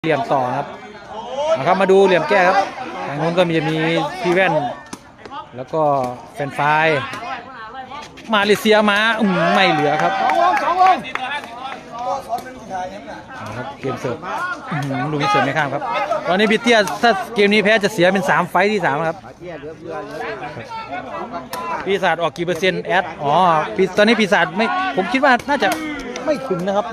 เหลี่ยมต่อครับนะครับมาดูเหลี่ยมแก้ครับทางนู้นก็จะมีพี่แว่นแล้วก็แฟนไฟมาเลเซียมาไม่เหลือครับครับเกมเสิร์ฟลูกนี้เสิร์ฟไม่ข้ามครับตอนนี้บิเตียถ้าเกมนี้แพ้จะเสียเป็น3 ไฟต์ที่3ครับปีศาจออกกี่เปอร์เซ็นต์แอดตอนนี้ปีศาจไม่ผมคิดว่าน่าจะไม่ถึงนะครับ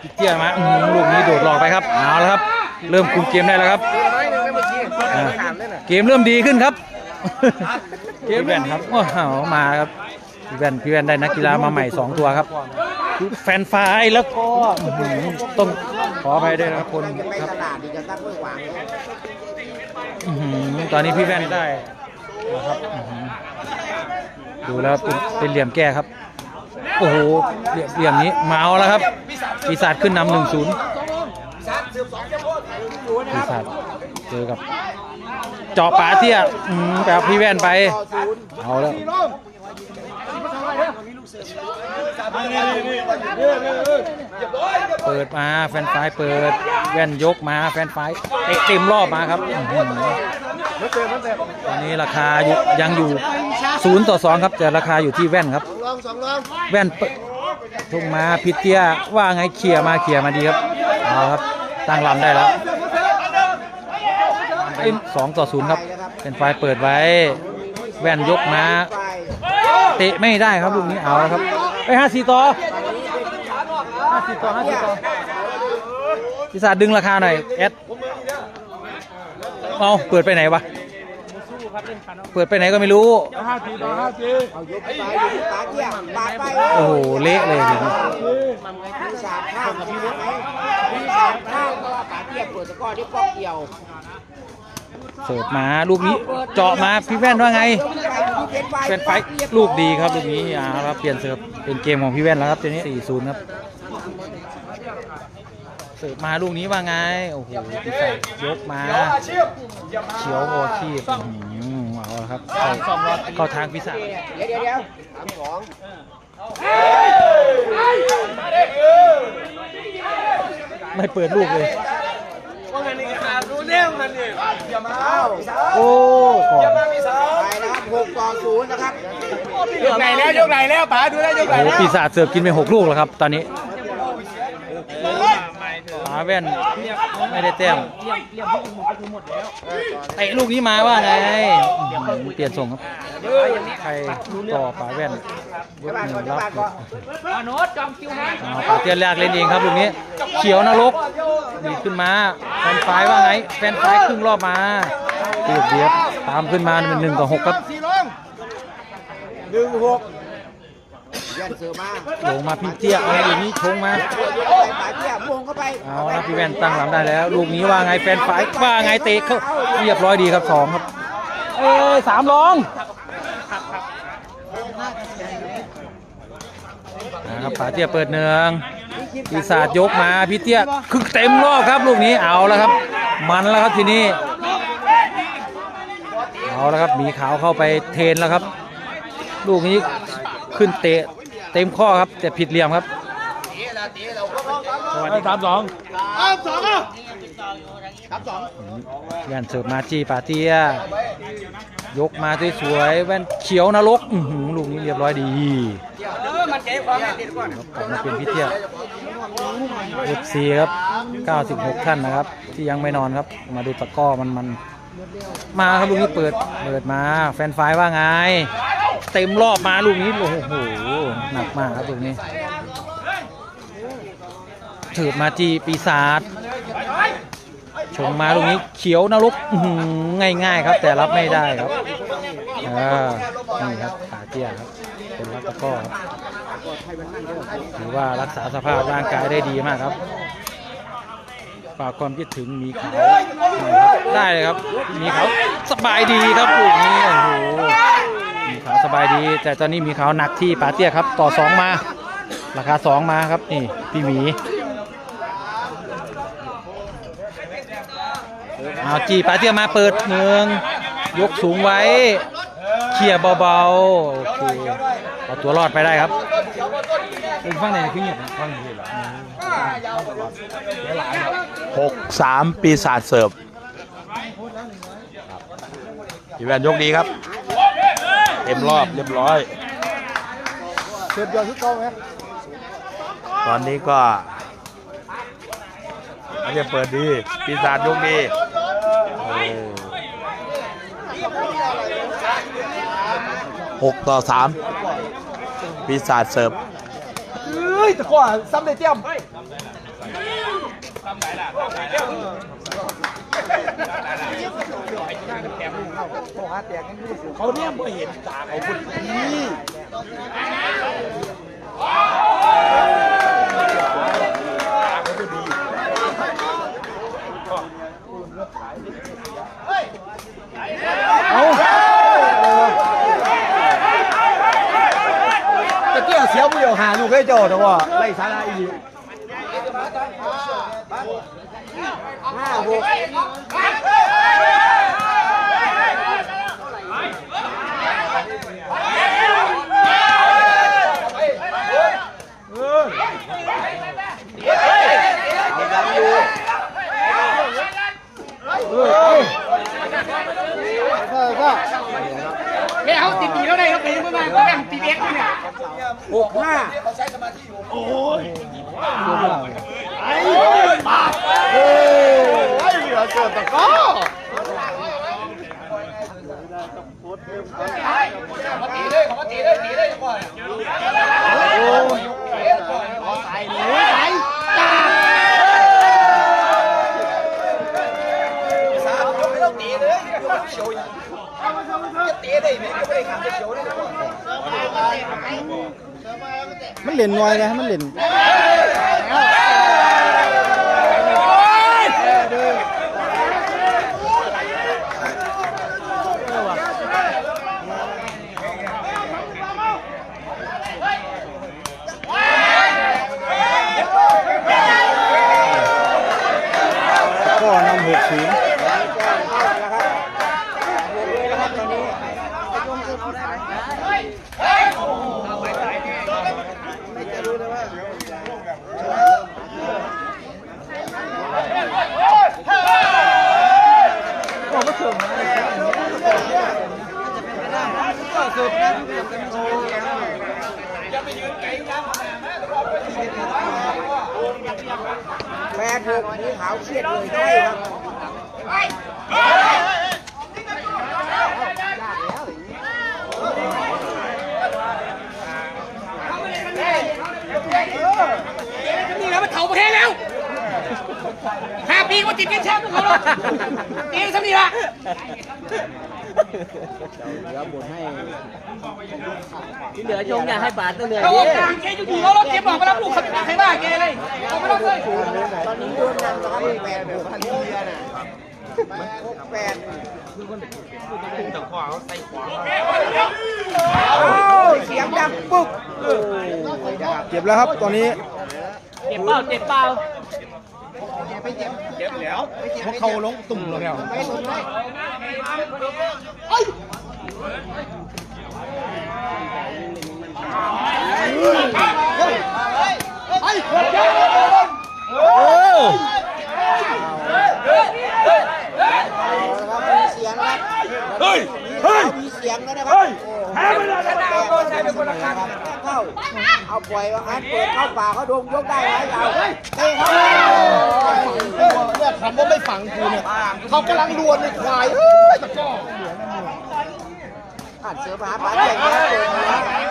บิเตียมาลูกนี้โดดหลอกไปครับเอาแล้วครับเริ่มคุมเกมได้แล้วครับเกมเริ่มดีขึ้นครับพี่แว่นครับมาครับพี่แว่นได้นักกีฬามาใหม่2 ตัวครับแฟนไฟแล้วก็ต้องขออภัยด้วยนะครับคนครับตอนนี้พี่แว่นได้นะครับดูแล้วเป็นเหลี่ยมแก้ครับโอ้โหเหลี่ยมนี้เมาแล้วครับปีศาจขึ้นนำ1-0ปีศาจเจอกับเจาะป่าเที่ยแบบพี่แว่นไปเอาแล้วเปิดมาแฟนไฟเปิดแว่นยกมาแฟนไฟเตะเต็มรอบมาครับตอนนี้ราคายังอยู่0-2ครับแต่ราคาอยู่ที่แว่นครับแว่นทุ่งมาพิเตียว่าไงเขี่ยมาดีครับเอาครับตั้งลำได้แล้ว2-0ครับเป็นไฟเปิดไว้แว่นยกมาเตะไม่ได้ครับลูกนี้เอาครับไป5-4ต่อพิศาจดึงราคาหน่อยแอดเอาเปิดไปไหนวะเปิดไปไหนก็ไม่รู้โอ้โหเละเลยทีนี้เสิร์ฟมาลูกนี้เจาะมาพี่แว่นว่าไงเป็นไฟลูกดีครับลูกนี้ครับเปลี่ยนเสิร์ฟเป็นเกมของพี่แว่นแล้วครับตัวนี้4-0ครับเสิร์ฟมาลูกนี้ว่าไงโอ้โหพี่แว่นยกมาเฉียวโอชีพเอาครับเข้าทางพิศาจไม่เปิดลูกเลยโอ้ก่อนไปนะครับ6-0นะครับยกไหนแล้วป๋าดูได้ยกไหนแล้วปีศาจเสิร์ฟกินไป6 ลูกแล้วครับตอนนี้ป๋าแว่นไม่ได้แต้มไอ้ลูกนี้มาว่าไงเปลี่ยนส่งครับใครต่อป๋าแว่นยกมือรับป๋าเตี้ยแรกเล่นเองครับลูกนี้เขียวนรกดีขึ้นมาแฟนไฟว่าไงแฟนไฟครึ่งรอบมาเดียบตามขึ้นมาเป็น1-6ครับลงมาพี่เตี้ยอะไรอย่างนี้ชงมาเอาละพี่แว่นตั้งหลังได้แล้วลูกนี้ว่าไงแฟนไฟว่าไงเตะเขาเรียบร้อยดีครับ2ครับ3ลองนะครับป๋าเตี้ยเปิดเนืองปีศาจยกมาพี่เตี้ยคึกเต็มรอบครับลูกนี้เอาแล้วครับมันแล้วครับทีนี้เอาแล้วครับมีขาวเข้าไปเทนแล้วครับลูกนี้ขึ้นเตะเต็มข้อครับแต่ผิดเหลี่ยมครับ3-2แว่นเสิร์ฟมาจีป๋าเตี้ยยกมาสวยๆแว่นเขียวนรกลูกนี้เรียบร้อยดีกลับมาเป็นพี่เตี้ยFCครับ96ท่านนะครับที่ยังไม่นอนครับมาดูตะก้อมันมาครับลูกนี้เปิดมาแฟนไฟว่าไงเต็มรอบมาลูกนี้โอ้โหหนักมากครับลูกนี้ถือมาจีปีศาจชงมาลูกนี้เขียวนรกง่ายๆครับแต่รับไม่ได้ครับนี่ครับขาเตี้ยครับเป็นรักตะก้อครับถือว่ารักษาสภาพร่างกายได้ดีมากครับฝากความคิดถึงมีเขาได้เลยครับมีเขาสบายดีครับลูกนี้โอ้โหมีเขาสบายดีแต่ตอนนี้มีเขาหนักที่ป๋าเตี้ยครับต่อ2มาราคา2มาครับนี่พี่หมีเอาจีป๋าเตี้ยมาเปิดเนืองยกสูงไว้เขี่ยเบาๆโอเคเอาตัวรอดไปได้ครับ เป็นฟังไหนขึ้นเนี่ยฟังที่หรอ6-3ปีศาจเสิร์ฟพี่แวนยกดีครับเต็มรอบเรียบร้อยเกิดยอดที่เก่าไหมตอนนี้ก็เรียกเปิดดีปีศาจยกดี6-3ปีศาจเสิร์ฟตะก้อซ้ำเลยเตี้ยมเขาเนี่ยไม่เห็นตาเขาคนนี้ตะเกียบเสียวผู้เดียวหาลูกให้โจแต่ว่าไล่สาระอีก5-6ไม่เอาติดปีแล้วได้ครับเป็นเมื่อวานก็แบ่งตีเอ็กซ์เนี่ย6-5เขาใช้สมาธิอยู่โอ้ยไอ้ปากเฮ้ยเหลือเกินตะก้อเขาตีเลยเขาตีเลยตีเลยก่อนโอ้ยขอใส่เลยใส่จ้าสามยกไม่ต้องตีเลยยกเฉียวจะตีได้ไหมก็ไม่ได้ขาดเฉียวได้มันเล่นน้อยนะมันเล่นก็นำ6-08-6นี่ขาวเครียดเลยใช่ครับนี่แล้วมันเข่าประเทศแล้ว5 ปีก็ติดกันแชมป์เขาแล้วตีสักทีละเหลือชงอยากให้ปาดตัวเหนื่อย เขาออกกลางเกย์อยู่ๆแล้วเกย์บอกมาแล้วลูกเขาใครบ้าเกย์เลยเขาไม่ต้องเลยตอนนี้โดนกันนะครับ8-6พันเดียน่ะ8เสียงดังปุ๊บเจ็บแล้วครับตอนนี้เจ็บเปล่าเจ็บเปล่าเจ็บแล้วเพราะเขาลงตุ่มแล้วมีเสียงแล้วนะครับเอาปล่อยว่างั้นเปิดเข้าป่าเขาโดนยกได้ไหมเอาเตะเขาเนี่ยคำว่าไม่ฝังกูเนี่ยเขากำลังดวลในควายตะก้ออ่านเสือผาปาดอย่างนี้เ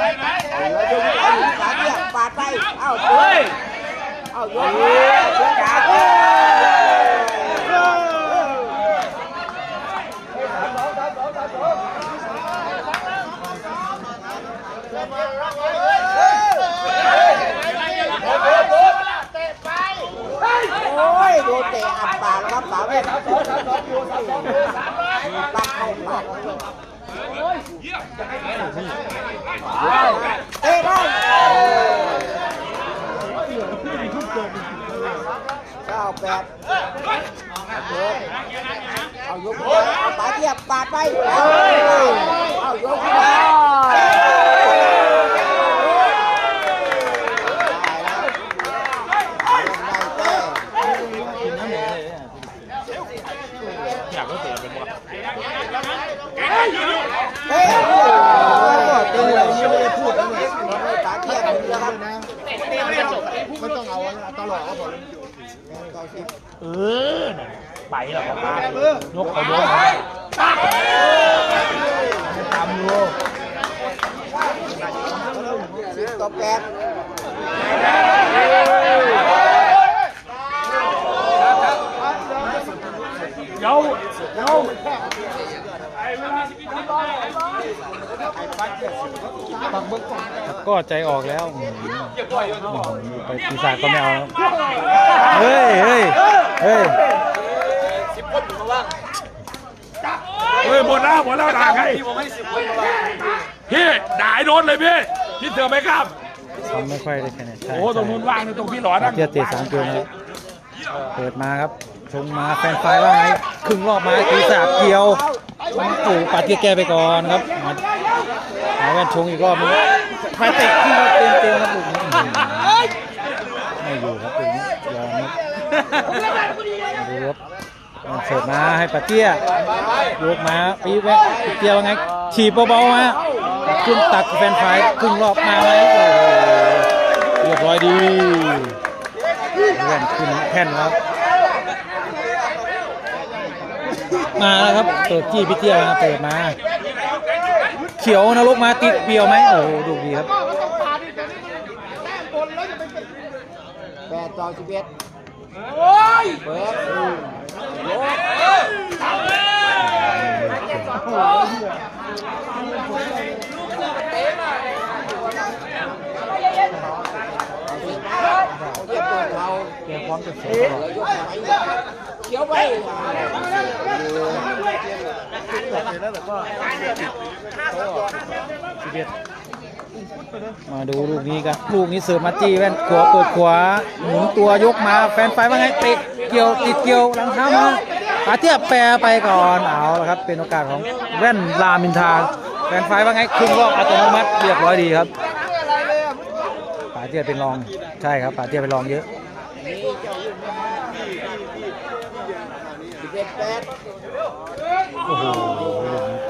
ปิดมาเอายกปาดเนี่ยปาดไปเอายกเสือขาโอ้ยโดนเตะอับปากครับป๋าเว้ยปักเข้าปากเตะได้9-8เอายกขึ้นมาเอาป๋าเทียบปาดไปเอายกขึ้นมา ไม่ต้องเอาตลอดก็พอ เออไปแล้วก็มายกเขาโยนตามดู ต่อแปด เย้า ก็ใจออกแล้วไปปีศาจก็ไม่เอาแล้วเฮ้ยเฮ้ยเฮ้ย เฮ้ยหมดแล้วด่าใครพี่ด่าไอ้โน้นเลยพี่เสือไหมครับ ทำไม่ค่อยได้คะแนนใช่ โอ้ตรงนู้นว่างตรงพี่หลอนะ เทียเตะ3 เกมนะครับเปิดมาครับชงมาแฟนไฟว่าไงครึ่งรอบมาปีศาจเกี่ยวโอ้ปาเตี้ยแก้ไปก่อนครับมาแว่นชงอีกรอบนึงไฟเตะขึ้นเต็มครับลูกนี้ไม่อยู่ครับลูกนี้ยอมครับดูครับเสิร์ฟมาให้ปาเตี้ยยกมาปีแวะเตี้ยว่าไงฉีบเบาๆมาขึ้นตักแฟนไฟครึ่งรอบมาไหมเรียบร้อยดีเลื่อนขึ้นแท่นครับมาแล้วครับเปิดจี้พี่เตี้ยมาเปิดมาเขียวนรกมาติดเบี้ยวไหมโอ้ดูดีครับ8-11เปิดเตรียมพร้อมจะเสียตลอดเขียวไปมาดูลูกนี้กันลูกนี้เสิร์ฟมาจี้แว่นขวาเปิดขวาหมุนตัวยกมาแฟนไฟว่าไงเตะเกี่ยวติดเกี่ยวหลังเท้ามาปาเทียบแปรไปก่อนเอาละครับเป็นโอกาสของแว่นรามินทาแฟนไฟว่าไงครึ่งรอบอัตโนมัติเรียบร้อยดีครับปาเทียบเป็นรองใช่ครับปาเทียบเป็นรองเยอะโอ้โหเ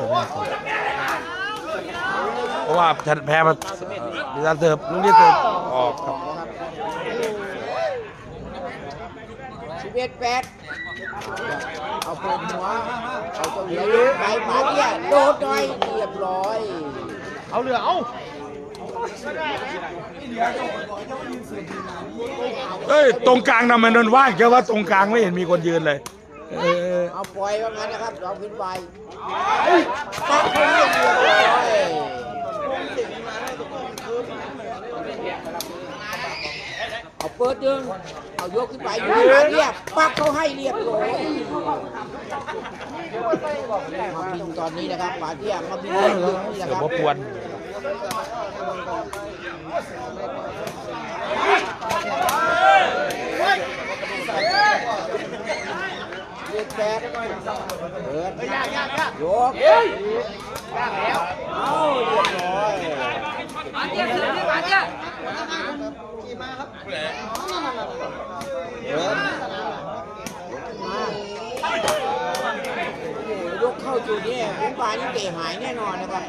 พราะว่าแพ้มาดิฉันเสิร์ฟลูกนี้เสิร์ฟออกครับ11-8เอาเปิดหัวเอาตัวเหลือไปปาเตี้ยโดดหน่อยเรียบร้อยเอาเหลือเอาเฮ้ยตรงกลางทำไมนนว่างแค่ว่าตรงกลางไม่เห็นมีคนยืนเลยเอาปล่อยว่างั้นนะครับเราขึ้นไปตักให้เรียบร้อยเอาเปิดดึงเอายกขึ้นไปอยู่ปาเตี้ยปักเขาให้เรียบร้อยมาบินตอนนี้นะครับปาเตี้ยมาบินเรื่องนี้นะค เสิร์ฟ รับ ปวน8เปิดยกเอาเรียบร้อยปาเตี้ยเสือนี่ปาเตี้ยยกเข้าจุดนี้คุณปานี่เตะหายแน่นอนนะครับ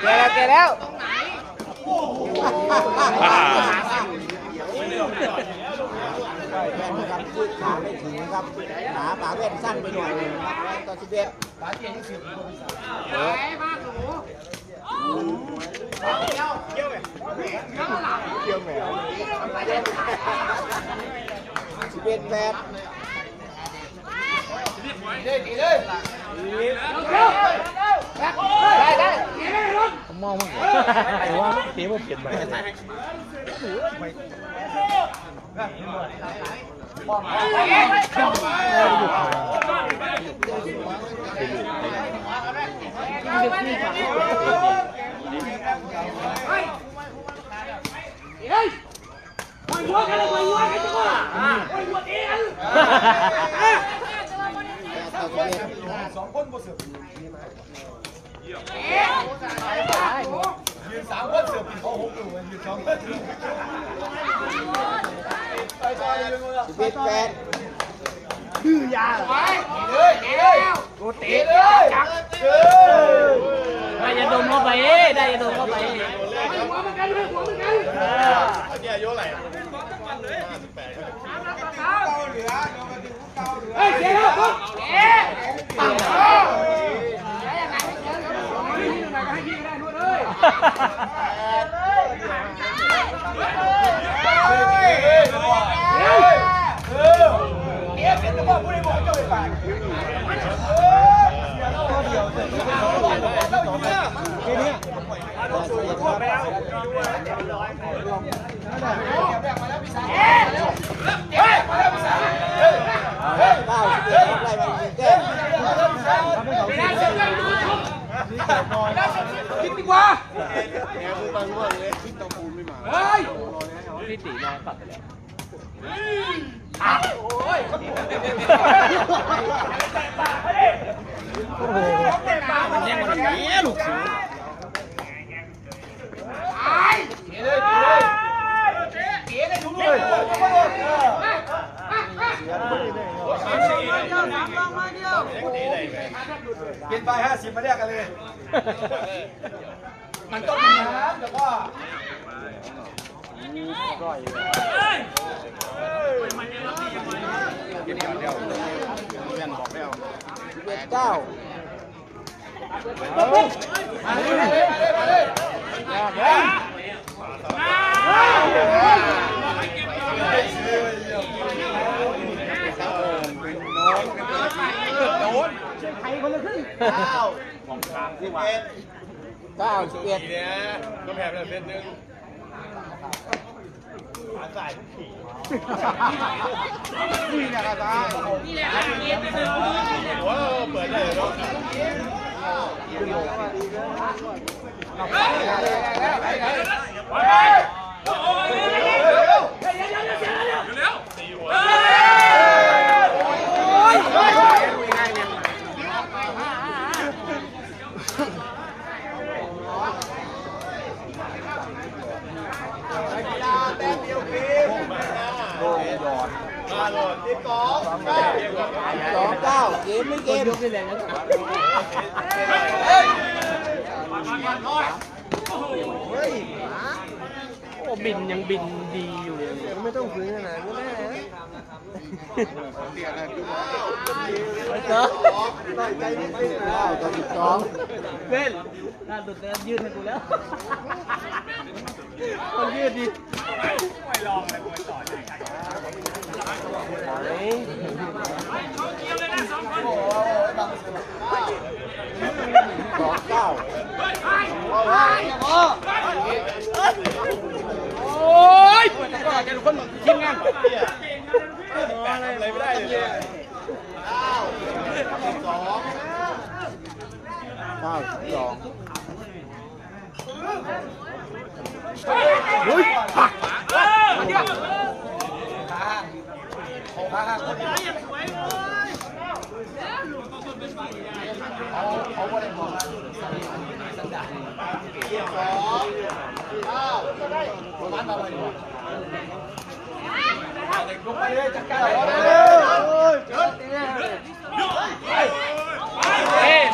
8แกแล้วแว่นนะครับยืดขาไม่ถึงครับขาป่าแว่นสั้นไปหน่อยครับต่อ1111-8มองมั้งแต่ว่าเตี้ยมันเปลี่ยนไป คือยา ได้ยาดมเข้าไปได้ยาดมเข้าไป เฮ้ยเสียแล้วปุ๊บเอ๊ะปังให้พี่ก็ได้นู่นเลยคิดดีกว่าเฮ้ย พี่ตีนอนปรับไปแล้ว มันแย่งมันอย่างนี้ลูกศิษย์ กินไป50มาเรียกกันเลย มันต้องมีน้ำแต่ว่าเก้า11ก็แพ้ไปแล้วเส้นนึงนี่แหละครับนี่แหละโอ้เปิดเลยเนาะ2-9 เกมไม่เกม ยกได้แรงนะโอ้บินยังบินดีอยู่เลย ไม่ต้องซื้อขนาดนี้แน่ เจอ ต่อยใจนิดนึง9-12 เล่นล่าสุดเนี่ยยืดให้กูแล้วต้องยืดดิโอ้ยก็จะคนทีมงาน อะไรไม่ได้เลยเฮ้ยผัก เอ๊ะ